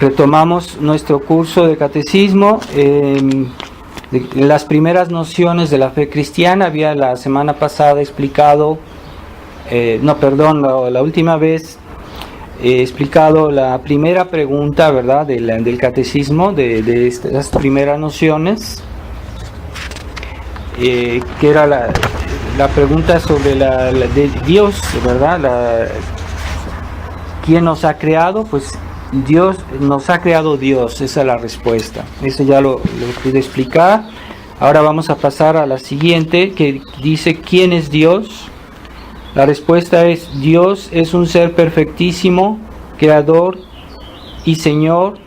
Retomamos nuestro curso de catecismo. Las primeras nociones de la fe cristiana. Había la semana pasada explicado, la última vez he explicado la primera pregunta, ¿verdad?, del catecismo, de estas primeras nociones, que era la pregunta sobre de Dios, ¿verdad? ¿Quién nos ha creado? Pues Dios nos ha creado. Dios, esa es la respuesta. Eso ya lo pude explicar. Ahora vamos a pasar a la siguiente, que dice: ¿quién es Dios? La respuesta es: Dios es un ser perfectísimo, creador y Señor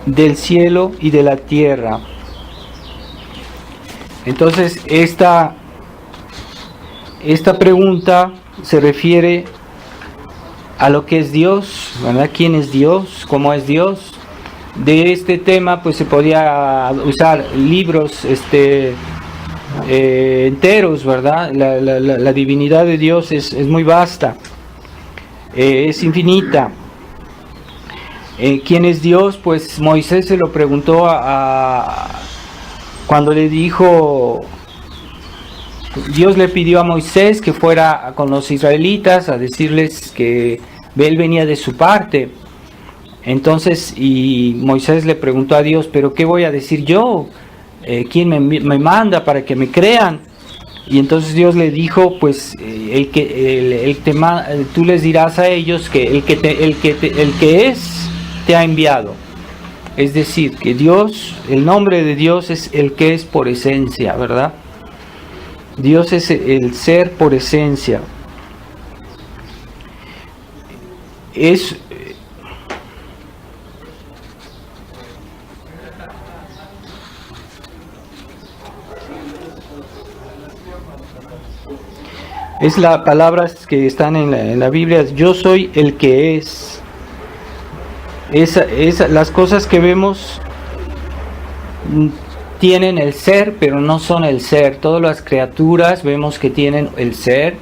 del cielo y de la tierra. Entonces esta pregunta se refiere a lo que es Dios, ¿verdad? ¿Quién es Dios? ¿Cómo es Dios? De este tema pues se podía usar libros enteros, ¿verdad? La divinidad de Dios es muy vasta, es infinita. ¿Quién es Dios? Pues Moisés se lo preguntó cuando le dijo, Dios le pidió a Moisés que fuera con los israelitas a decirles que él venía de su parte. Entonces, y Moisés le preguntó a Dios: ¿pero qué voy a decir yo? ¿Quién me manda para que me crean? Y entonces Dios le dijo: pues tú les dirás a ellos que el que es te ha enviado. Es decir, que Dios, el nombre de Dios es el que es por esencia, ¿verdad? Dios es el ser por esencia. Es las palabras que están en la Biblia: yo soy el que es. Las cosas que vemos tienen el ser, pero no son el ser. Todas las criaturas vemos que tienen el ser,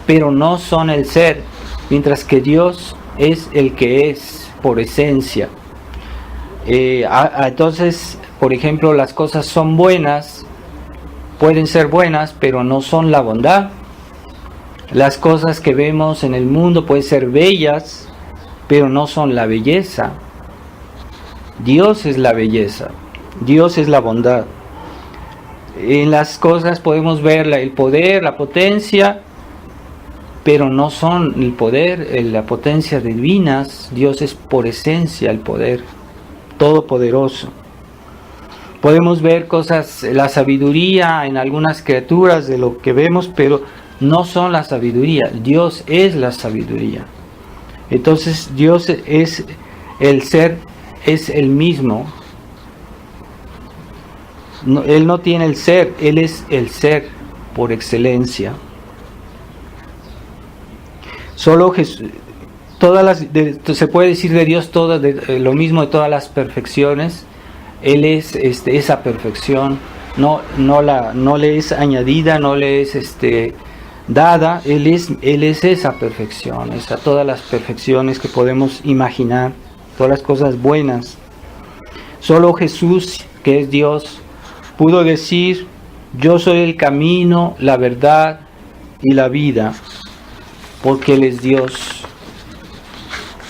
pero no son el ser, mientras que Dios es el que es por esencia. Entonces, por ejemplo, las cosas son buenas, pueden ser buenas, pero no son la bondad. Las cosas que vemos en el mundo pueden ser bellas, pero no son la belleza. Dios es la belleza, Dios es la bondad. En las cosas podemos ver el poder, la potencia, pero no son el poder, la potencia divinas. Dios es por esencia el poder todopoderoso. Podemos ver cosas, la sabiduría en algunas criaturas de lo que vemos, pero no son la sabiduría. Dios es la sabiduría. Entonces Dios es el ser, es el mismo. No, Él no tiene el ser, Él es el ser por excelencia. Solo Jesús, se puede decir de Dios lo mismo de todas las perfecciones. Él es esa perfección, no le es añadida, no le es dada. Él es esa perfección, todas las perfecciones que podemos imaginar, todas las cosas buenas. Solo Jesús, que es Dios, pudo decir: yo soy el camino, la verdad y la vida, porque Él es Dios.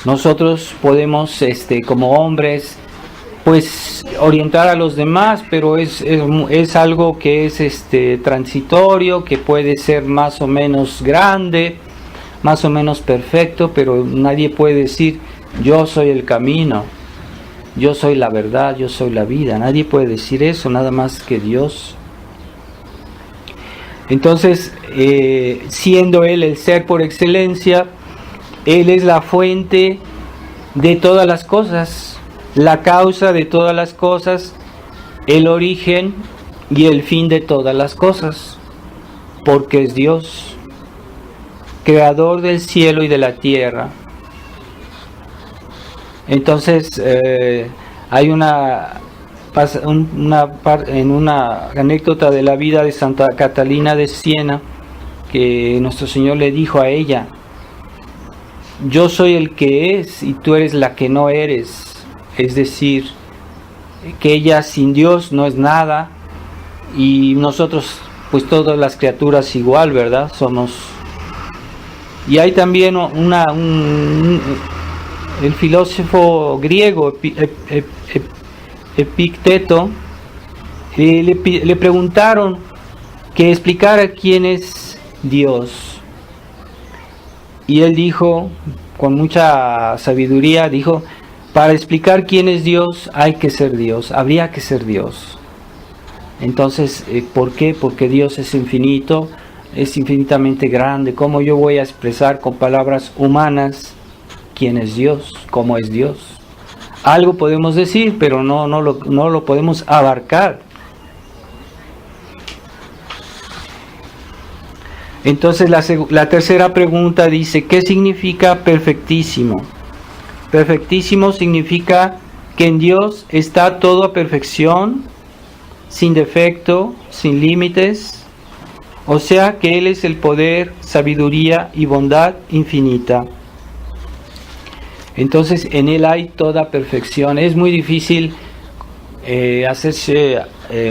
Nosotros podemos, como hombres, pues orientar a los demás, pero es algo que es transitorio, que puede ser más o menos grande, más o menos perfecto, pero nadie puede decir: yo soy el camino, yo soy la verdad, yo soy la vida. Nadie puede decir eso, nada más que Dios. Entonces, siendo Él el ser por excelencia, Él es la fuente de todas las cosas, la causa de todas las cosas, el origen y el fin de todas las cosas, porque es Dios, creador del cielo y de la tierra. Entonces, hay en una anécdota de la vida de Santa Catalina de Siena, que nuestro Señor le dijo a ella: yo soy el que es y tú eres la que no eres. Es decir, que ella sin Dios no es nada y nosotros, pues todas las criaturas igual, ¿verdad? Somos. Y hay también el filósofo griego Epicteto, le preguntaron que explicara quién es Dios. Y él dijo, con mucha sabiduría, dijo, para explicar quién es Dios hay que ser Dios, habría que ser Dios. Entonces, ¿por qué? Porque Dios es infinito, es infinitamente grande. ¿Cómo yo voy a expresar con palabras humanas quién es Dios? ¿Cómo es Dios? Algo podemos decir, pero no lo podemos abarcar. Entonces la tercera pregunta dice, ¿qué significa perfectísimo? Perfectísimo significa que en Dios está toda perfección, sin defecto, sin límites, o sea que Él es el poder, sabiduría y bondad infinita. Entonces en Él hay toda perfección. Es muy difícil hacerse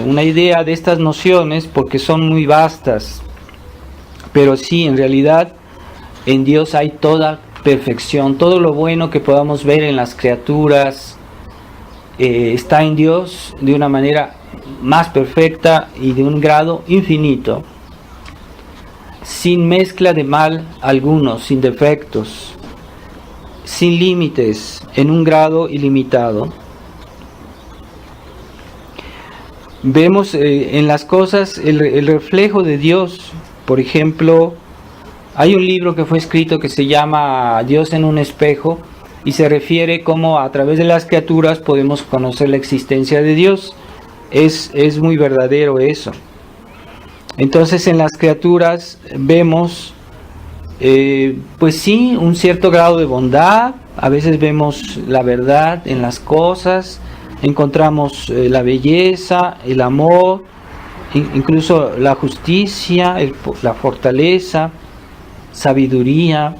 una idea de estas nociones porque son muy vastas. Pero sí, en realidad, en Dios hay toda perfección. Todo lo bueno que podamos ver en las criaturas está en Dios de una manera más perfecta y de un grado infinito. Sin mezcla de mal alguno, sin defectos, sin límites, en un grado ilimitado. Vemos en las cosas el reflejo de Dios. Por ejemplo, hay un libro que fue escrito que se llama Dios en un espejo y se refiere cómo a través de las criaturas podemos conocer la existencia de Dios. Es muy verdadero eso. Entonces en las criaturas vemos, pues sí, un cierto grado de bondad. A veces vemos la verdad en las cosas, encontramos la belleza, el amor, incluso la justicia, la fortaleza, sabiduría,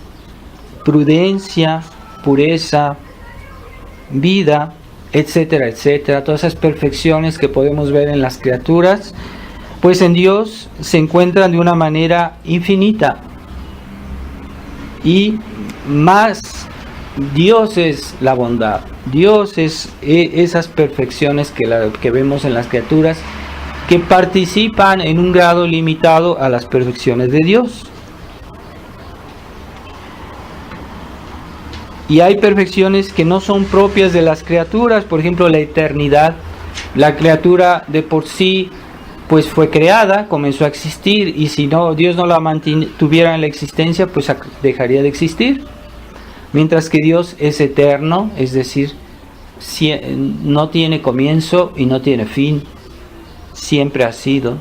prudencia, pureza, vida, etcétera, etcétera. Todas esas perfecciones que podemos ver en las criaturas, pues en Dios se encuentran de una manera infinita. Y más, Dios es la bondad. Dios es esas perfecciones que vemos en las criaturas, que participan en un grado limitado a las perfecciones de Dios. Y hay perfecciones que no son propias de las criaturas, por ejemplo la eternidad. La criatura de por sí pues fue creada, comenzó a existir, y si no, Dios no la mantuviera en la existencia, pues dejaría de existir. Mientras que Dios es eterno, es decir, no tiene comienzo y no tiene fin. Siempre ha sido.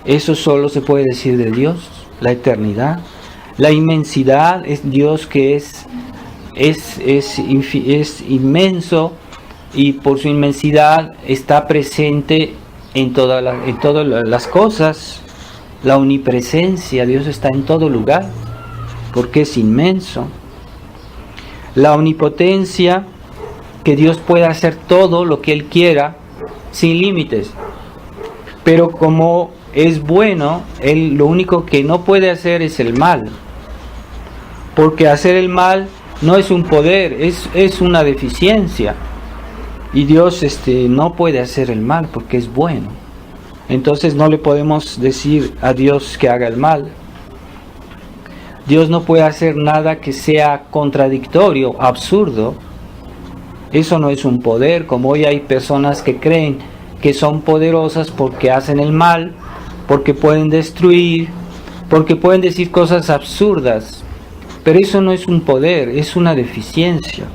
Eso solo se puede decir de Dios, la eternidad. La inmensidad es Dios que es inmenso y por su inmensidad está presente en todas las cosas. La omnipresencia, Dios está en todo lugar porque es inmenso. La omnipotencia, que Dios puede hacer todo lo que Él quiera sin límites, pero como es bueno, Él lo único que no puede hacer es el mal, porque hacer el mal no es un poder, es una deficiencia, y Dios no puede hacer el mal porque es bueno. Entonces no le podemos decir a Dios que haga el mal. Dios no puede hacer nada que sea contradictorio, absurdo. Eso no es un poder, como hoy hay personas que creen que son poderosas porque hacen el mal, porque pueden destruir, porque pueden decir cosas absurdas. Pero eso no es un poder, es una deficiencia.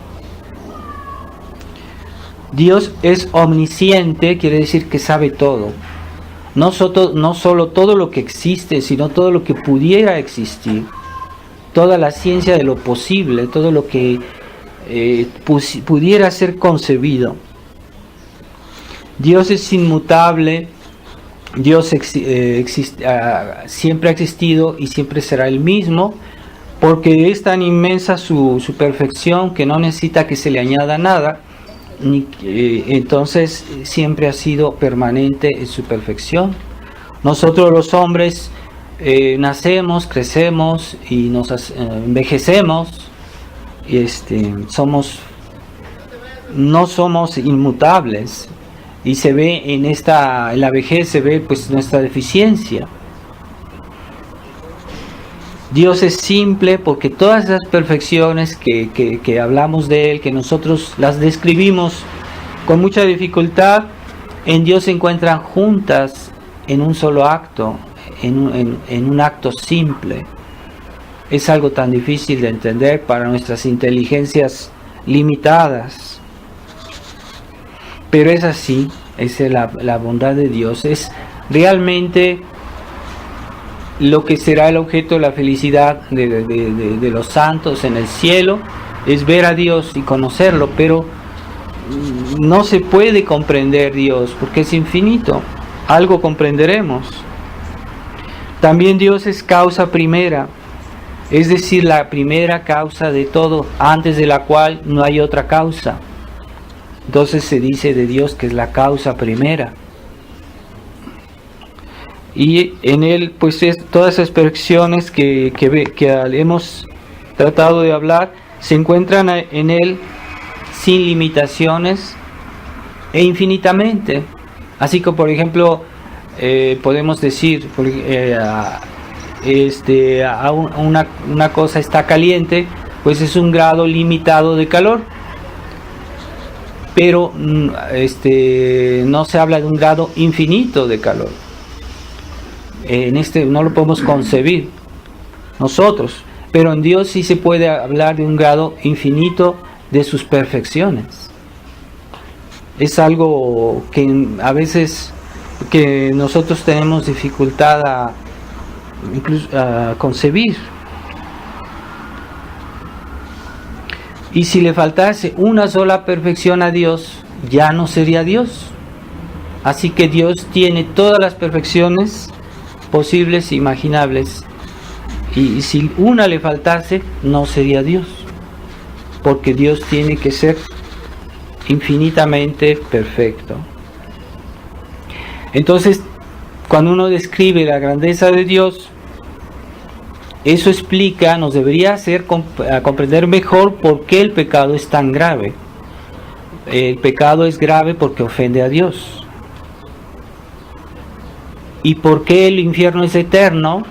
Dios es omnisciente, quiere decir que sabe todo. No solo todo lo que existe, sino todo lo que pudiera existir. Toda la ciencia de lo posible, todo lo que pudiera ser concebido. Dios es inmutable, Dios siempre ha existido y siempre será el mismo, porque es tan inmensa su perfección que no necesita que se le añada nada, entonces siempre ha sido permanente en su perfección. Nosotros los hombres nacemos, crecemos y nos envejecemos, y no somos inmutables, y se ve en la vejez se ve pues nuestra deficiencia. Dios es simple porque todas esas perfecciones que hablamos de Él, que nosotros las describimos con mucha dificultad, en Dios se encuentran juntas en un solo acto, en un acto simple. Es algo tan difícil de entender para nuestras inteligencias limitadas. Pero es así, es la bondad de Dios, es realmente lo que será el objeto de la felicidad de los santos en el cielo, es ver a Dios y conocerlo, pero no se puede comprender Dios porque es infinito. Algo comprenderemos. También Dios es causa primera, es decir, la primera causa de todo, antes de la cual no hay otra causa. Entonces se dice de Dios que es la causa primera. Y en Él, pues todas esas perfecciones que hemos tratado de hablar, se encuentran en Él sin limitaciones e infinitamente. Así que, por ejemplo, podemos decir, una cosa está caliente, pues es un grado limitado de calor. Pero no se habla de un grado infinito de calor. No lo podemos concebir nosotros, pero en Dios sí se puede hablar de un grado infinito de sus perfecciones. Es algo que a veces que nosotros tenemos dificultad incluso a concebir. Y si le faltase una sola perfección a Dios, ya no sería Dios. Así que Dios tiene todas las perfecciones posibles e imaginables. Y si una le faltase, no sería Dios. Porque Dios tiene que ser infinitamente perfecto. Entonces, cuando uno describe la grandeza de Dios, eso explica, nos debería hacer comprender mejor por qué el pecado es tan grave. El pecado es grave porque ofende a Dios. ¿Y por qué el infierno es eterno?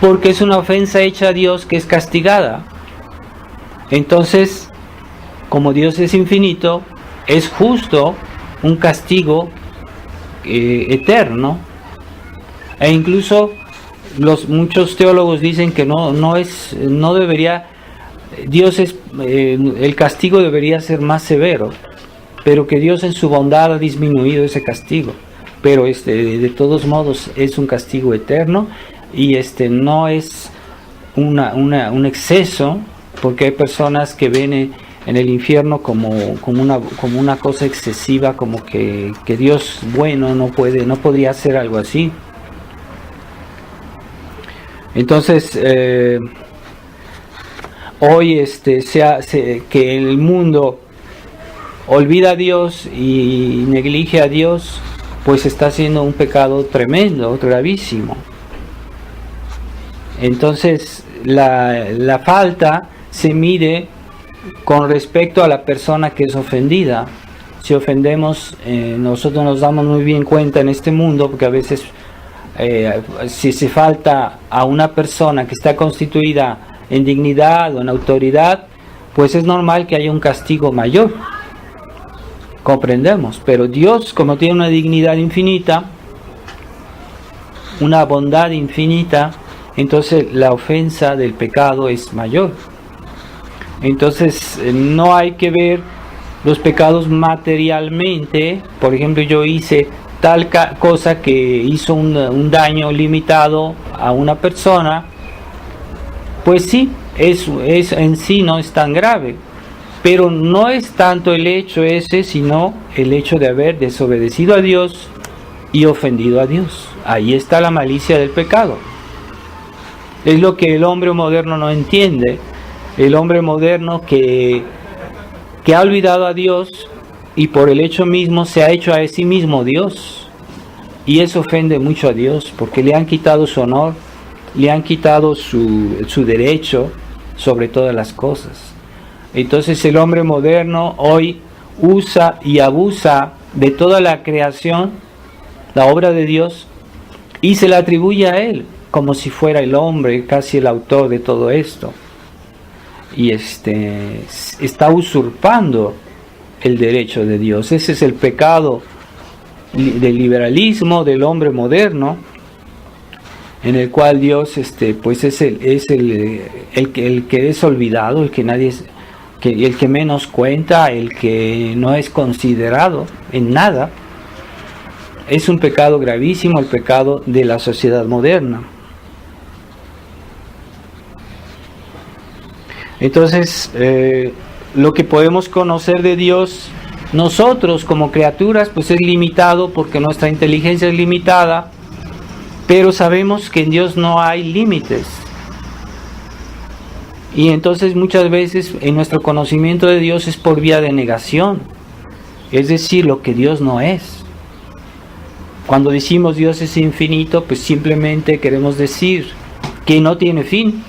Porque es una ofensa hecha a Dios que es castigada. Entonces, como Dios es infinito, es justo un castigo eterno. E incluso muchos teólogos dicen que no debería, el castigo debería ser más severo, pero que Dios en su bondad ha disminuido ese castigo. Pero de todos modos es un castigo eterno y no es un exceso, porque hay personas que ven en el infierno como una cosa excesiva, como que Dios bueno no podría hacer algo así. Entonces hoy que el mundo olvida a Dios y neglige a Dios, pues está haciendo un pecado tremendo, gravísimo. Entonces la falta se mide con respecto a la persona que es ofendida. Si ofendemos, nosotros nos damos muy bien cuenta en este mundo, porque a veces si se falta a una persona que está constituida en dignidad o en autoridad, pues es normal que haya un castigo mayor. Comprendemos, pero Dios, como tiene una dignidad infinita, una bondad infinita, entonces la ofensa del pecado es mayor. Entonces no hay que ver los pecados materialmente. Por ejemplo, yo hice tal cosa que hizo un daño limitado a una persona, pues sí, eso en sí no es tan grave. Pero no es tanto el hecho ese, sino el hecho de haber desobedecido a Dios y ofendido a Dios. Ahí está la malicia del pecado. Es lo que el hombre moderno no entiende. El hombre moderno que ha olvidado a Dios y por el hecho mismo se ha hecho a sí mismo Dios. Y eso ofende mucho a Dios porque le han quitado su honor, le han quitado su derecho sobre todas las cosas. Entonces el hombre moderno hoy usa y abusa de toda la creación, la obra de Dios, y se la atribuye a él, como si fuera el hombre, casi el autor de todo esto. Y está usurpando el derecho de Dios. Ese es el pecado del liberalismo del hombre moderno, en el cual Dios pues es el que es olvidado, el que menos cuenta, el que no es considerado en nada. Es un pecado gravísimo, el pecado de la sociedad moderna. Entonces, lo que podemos conocer de Dios nosotros como criaturas, pues es limitado porque nuestra inteligencia es limitada, pero sabemos que en Dios no hay límites. Y entonces muchas veces en nuestro conocimiento de Dios es por vía de negación, es decir, lo que Dios no es. Cuando decimos Dios es infinito, pues simplemente queremos decir que no tiene fin,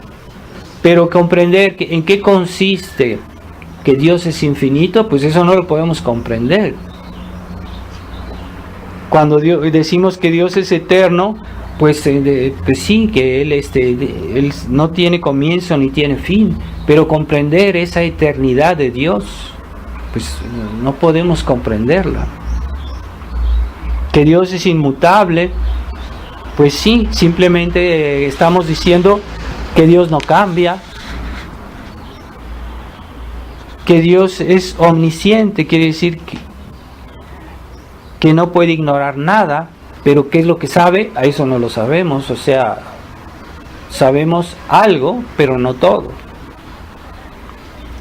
pero comprender en qué consiste que Dios es infinito, pues eso no lo podemos comprender. Cuando decimos que Dios es eterno, pues sí, que Él no tiene comienzo ni tiene fin, pero comprender esa eternidad de Dios, pues no podemos comprenderla. Que Dios es inmutable, pues sí, simplemente estamos diciendo que Dios no cambia. Que Dios es omnisciente, quiere decir que no puede ignorar nada, pero ¿qué es lo que sabe? A eso no lo sabemos, o sea, sabemos algo, pero no todo.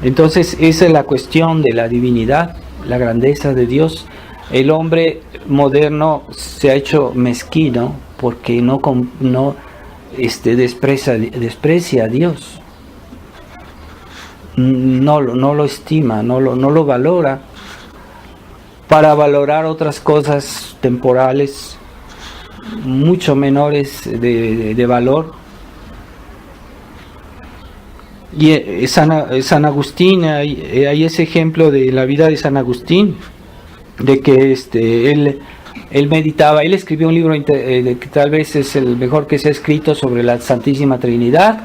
Entonces esa es la cuestión de la divinidad, la grandeza de Dios. El hombre moderno se ha hecho mezquino porque desprecia a Dios. No lo estima, no lo valora, para valorar otras cosas temporales mucho menores de valor. Y San Agustín, hay ese ejemplo de la vida de San Agustín, de que él meditaba, él escribió un libro que tal vez es el mejor que se ha escrito sobre la Santísima Trinidad.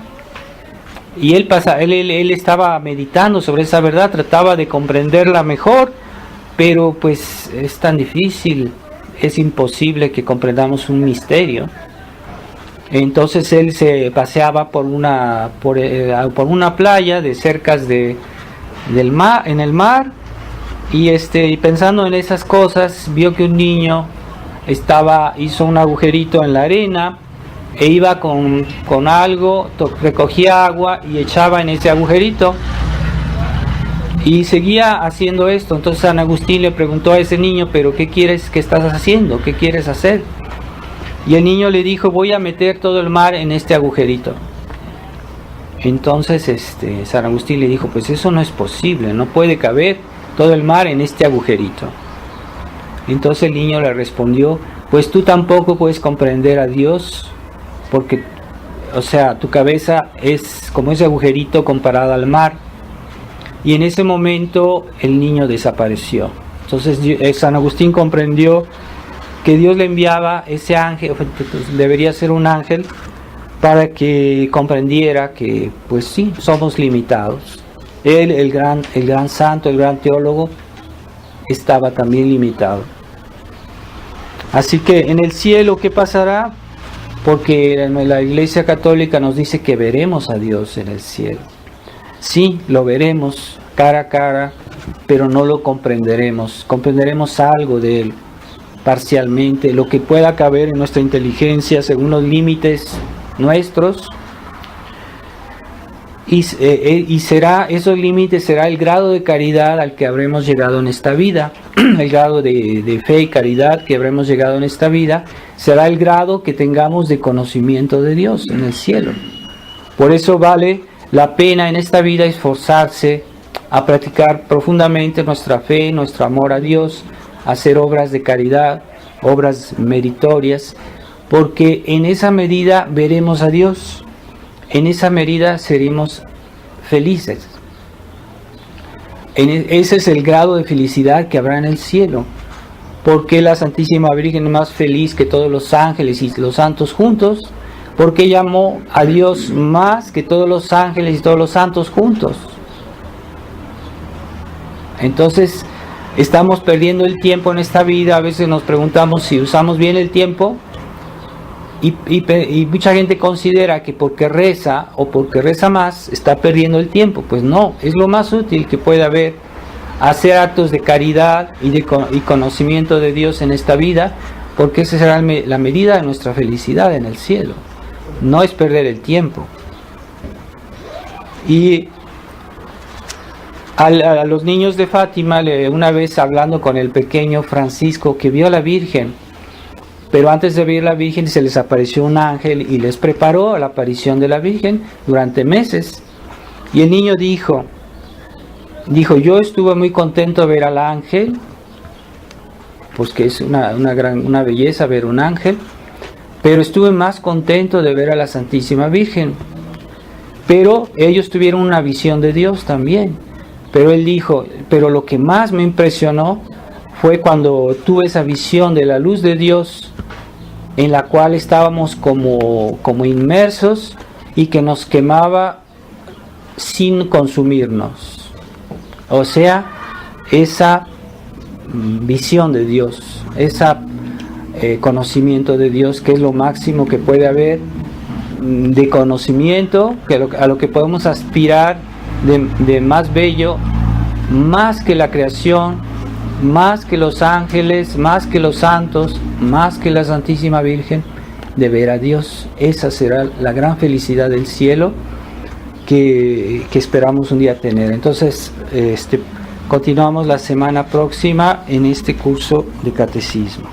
Y él estaba meditando sobre esa verdad, trataba de comprenderla mejor, pero pues es tan difícil, es imposible que comprendamos un misterio. Entonces él se paseaba por una playa de cercas del mar, en el mar, y pensando en esas cosas, vio que un niño hizo un agujerito en la arena, e iba con algo, recogía agua y echaba en ese agujerito y seguía haciendo esto. Entonces San Agustín le preguntó a ese niño, pero ¿qué estás haciendo? ¿Qué quieres hacer? Y el niño le dijo, voy a meter todo el mar en este agujerito. Entonces San Agustín le dijo, pues eso no es posible, no puede caber todo el mar en este agujerito. Entonces el niño le respondió, pues tú tampoco puedes comprender a Dios, porque, o sea, tu cabeza es como ese agujerito comparado al mar. Y en ese momento el niño desapareció. Entonces San Agustín comprendió que Dios le enviaba ese ángel, debería ser un ángel, para que comprendiera que, pues sí, somos limitados. Él, el gran santo, el gran teólogo, estaba también limitado. Así que en el cielo, ¿qué pasará? Porque la Iglesia Católica nos dice que veremos a Dios en el cielo. Sí, lo veremos cara a cara, pero no lo comprenderemos. Comprenderemos algo de Él, parcialmente, lo que pueda caber en nuestra inteligencia según los límites nuestros. Y esos límites será el grado de caridad al que habremos llegado en esta vida. El grado de fe y caridad que habremos llegado en esta vida será el grado que tengamos de conocimiento de Dios en el cielo. Por eso vale la pena en esta vida esforzarse a practicar profundamente nuestra fe, nuestro amor a Dios, hacer obras de caridad, obras meritorias, porque en esa medida veremos a Dios, en esa medida seremos felices. Ese es el grado de felicidad que habrá en el cielo. Porque la Santísima Virgen es más feliz que todos los ángeles y los santos juntos, porque ella amó a Dios más que todos los ángeles y todos los santos juntos. Entonces, estamos perdiendo el tiempo en esta vida. A veces nos preguntamos si usamos bien el tiempo, y mucha gente considera que porque reza o porque reza más está perdiendo el tiempo. Pues no, es lo más útil que puede haber, hacer actos de caridad y conocimiento de Dios en esta vida, porque esa será la medida de nuestra felicidad en el cielo. No es perder el tiempo. Y a los niños de Fátima, una vez hablando con el pequeño Francisco que vio a la Virgen, pero antes de ver a la Virgen se les apareció un ángel y les preparó la aparición de la Virgen durante meses. Y el niño dijo, yo estuve muy contento de ver al ángel, pues que es una belleza ver un ángel, pero estuve más contento de ver a la Santísima Virgen. Pero ellos tuvieron una visión de Dios también. Pero él dijo, pero lo que más me impresionó fue cuando tuve esa visión de la luz de Dios, en la cual estábamos como inmersos y que nos quemaba sin consumirnos. O sea, esa visión de Dios, ese conocimiento de Dios, que es lo máximo que puede haber de conocimiento, a lo que podemos aspirar de más bello, más que la creación, más que los ángeles, más que los santos, más que la Santísima Virgen, de ver a Dios. Esa será la gran felicidad del cielo que esperamos un día tener. Entonces, continuamos la semana próxima en este curso de catecismo.